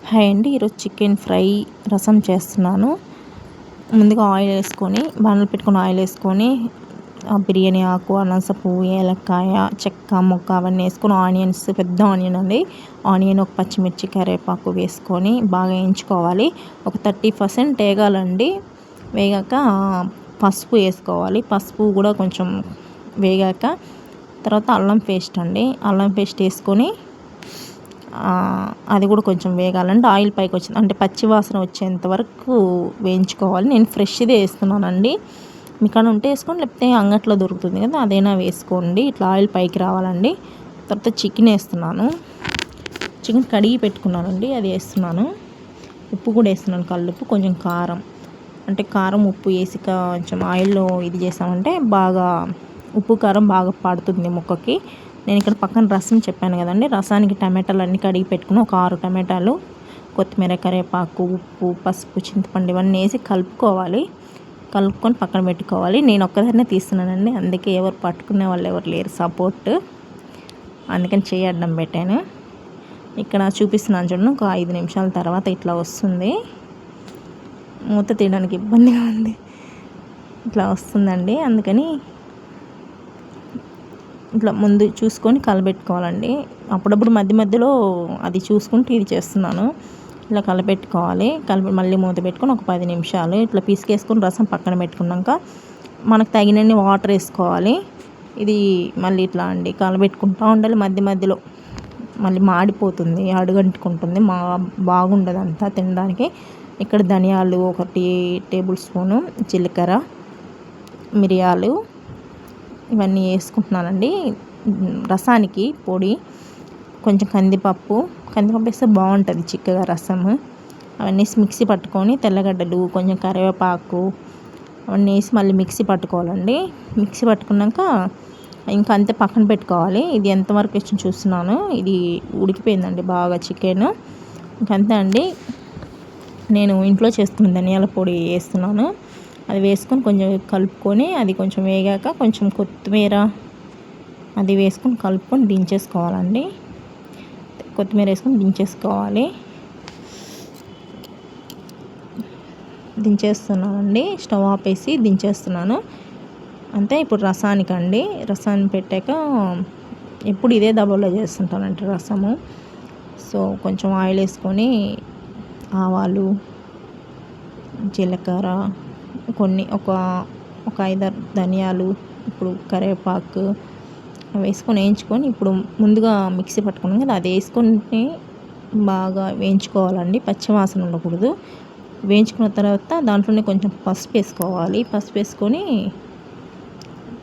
Hi అండి. ఈరోజు chicken fry రసం చేస్తున్నాను. ముందుగా ఆయిల్ వేసుకొని బాణలు పెట్టుకొని ఆయిల్ వేసుకొని బిర్యానీ ఆకు, అనాస పువ్వు, ఏలక్కాయ, చెక్క మొక్క అవన్నీ వేసుకొని ఆనియన్స్, పెద్ద ఆనియన్ అండి, ఆనియన్, ఒక పచ్చిమిర్చి, కరివేపాకు వేసుకొని బాగా వేయించుకోవాలి. ఒక 30% వేగాలండి. వేగాక పసుపు వేసుకోవాలి. పసుపు కూడా కొంచెం వేగాక తర్వాత అల్లం పేస్ట్ అండి, అల్లం పేస్ట్ వేసుకొని అది కూడా కొంచెం వేగాలంటే ఆయిల్ పైకి వచ్చింది అంటే పచ్చి వాసన వచ్చేంత వరకు వేయించుకోవాలి. నేను ఫ్రెష్దే వేస్తున్నానండి. మీకాడ ఉంటే వేసుకోండి, లేకపోతే అంగట్లో దొరుకుతుంది కదా అదైనా వేసుకోండి. ఇట్లా ఆయిల్ పైకి రావాలండి. తర్వాత చికెన్ వేస్తున్నాను. చికెన్ కడిగి పెట్టుకున్నానండి, అది వేస్తున్నాను. ఉప్పు కూడా వేస్తున్నాను, కల్లుప్పు, కొంచెం కారం. అంటే కారం ఉప్పు వేసి కొంచెం ఆయిల్లో ఇది చేసామంటే బాగా ఉప్పు కారం బాగా పడుతుంది ముక్కకి. నేను ఇక్కడ పక్కన రసం చెప్పాను కదండి, రసానికి టమాటాలు అన్నీ కడిగి పెట్టుకుని ఒక 6 టమాటాలు, కొత్తిమీర, కరివేపాకు, ఉప్పు, పసుపు, చింతపండు ఇవన్నీ వేసి కలుపుకోవాలి. కలుపుకొని పక్కన పెట్టుకోవాలి. నేను ఒక్కదాన్నే తీస్తున్నానండి, అందుకే ఎవరు పట్టుకునే వాళ్ళు ఎవరు లేరు సపోర్ట్, అందుకని చేయి అడ్డం పెట్టాను. ఇక్కడ చూపిస్తున్నాను చూడండి, ఒక 5 నిమిషాల తర్వాత ఇట్లా వస్తుంది. మూత తీయడానికి ఇబ్బందిగా ఉంది, ఇట్లా వస్తుందండి. అందుకని ఇట్లా ముందు చూసుకొని కలబెట్టుకోవాలండి. అప్పుడప్పుడు మధ్య మధ్యలో అది చూసుకుంటూ ఇది చేస్తున్నాను. ఇలా కలబెట్టుకోవాలి. మళ్ళీ మూత పెట్టుకొని ఒక 10 నిమిషాలు ఇట్లా పిసికేసుకొని రసం పక్కన పెట్టుకున్నాక మనకు తగినన్ని వాటర్ వేసుకోవాలి. ఇది మళ్ళీ ఇట్లా అండి కలబెట్టుకుంటూ ఉండాలి. మధ్య మధ్యలో మళ్ళీ మాడిపోతుంది, అడుగంటుకుంటుంది, బాగుండదు అంతా తినడానికి. ఇక్కడ ధనియాలు 1 టేబుల్ స్పూను, జీలకర్ర, మిరియాలు ఇవన్నీ వేసుకుంటున్నానండి. రసానికి పొడి కొంచెం కందిపప్పు వేస్తే బాగుంటుంది చిక్కగా రసము. అవన్నీ మిక్సీ పట్టుకొని తెల్లగడ్డలు, కొంచెం కరివేపాకు అవన్నీ వేసి మళ్ళీ మిక్సీ పట్టుకోవాలండి. మిక్సీ పట్టుకున్నాక ఇంకా అంతే పక్కన పెట్టుకోవాలి. ఇది ఎంతవరకు వచ్చి చూస్తున్నాను, ఇది ఉడికిపోయిందండి బాగా చికెన్. ఇంకంతే అండి. నేను ఇంట్లో చేసుకున్న ధనియాల పొడి వేస్తున్నాను. అది వేసుకొని కొంచెం కలుపుకొని అది కొంచెం వేగాక కొంచెం కొత్తిమీర అది వేసుకొని కలుపుకొని దించేసుకోవాలండి. కొత్తిమీర వేసుకొని దించేసుకోవాలి. దించేస్తున్నానండి, స్టవ్ ఆపేసి దించేస్తున్నాను. అంతే. ఇప్పుడు రసానికండి, రసాన్ని పెట్టాక ఎప్పుడు ఇదే దబలో చేస్తుంటానండి రసము. సో కొంచెం ఆయిల్ వేసుకొని ఆవాలు, జీలకర్ర, కొన్ని ఒక 5-6 ధనియాలు, ఇప్పుడు కరివేపాకు వేసుకొని వేయించుకొని ఇప్పుడు ముందుగా మిక్సీ పట్టుకున్నాం కదా అది వేసుకొని బాగా వేయించుకోవాలండి. పచ్చి వాసన ఉండకూడదు. వేయించుకున్న తర్వాత దాంట్లోనే కొంచెం పసుపు వేసుకోవాలి. పసుపు వేసుకొని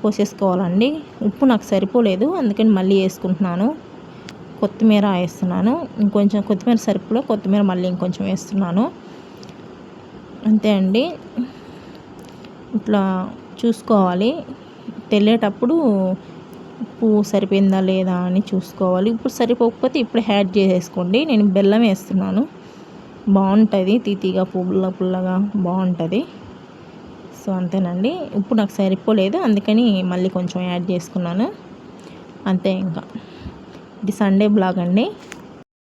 పోసేసుకోవాలండి. ఉప్పు నాకు సరిపోలేదు, అందుకని మళ్ళీ వేసుకుంటున్నాను. కొత్తిమీర వేస్తున్నాను, ఇంకొంచెం కొత్తిమీర సరిపోలే, కొత్తిమీర మళ్ళీ ఇంకొంచెం వేస్తున్నాను. అంతే అండి. ఇట్లా చూసుకోవాలి. తెలియటప్పుడు ఉప్పు సరిపోయిందా లేదా అని చూసుకోవాలి. ఉప్పు సరిపోకపోతే ఇప్పుడు యాడ్ చేసేసుకోండి. నేను బెల్లం వేస్తున్నాను, బాగుంటుంది, తీపిగా పుల్లగా బాగుంటుంది. సో అంతేనండి. ఉప్పు నాకు సరిపోలేదు, అందుకని మళ్ళీ కొంచెం యాడ్ చేసుకున్నాను. అంతే. ఇంకా ఇది సండే బ్లాగ్ అండి.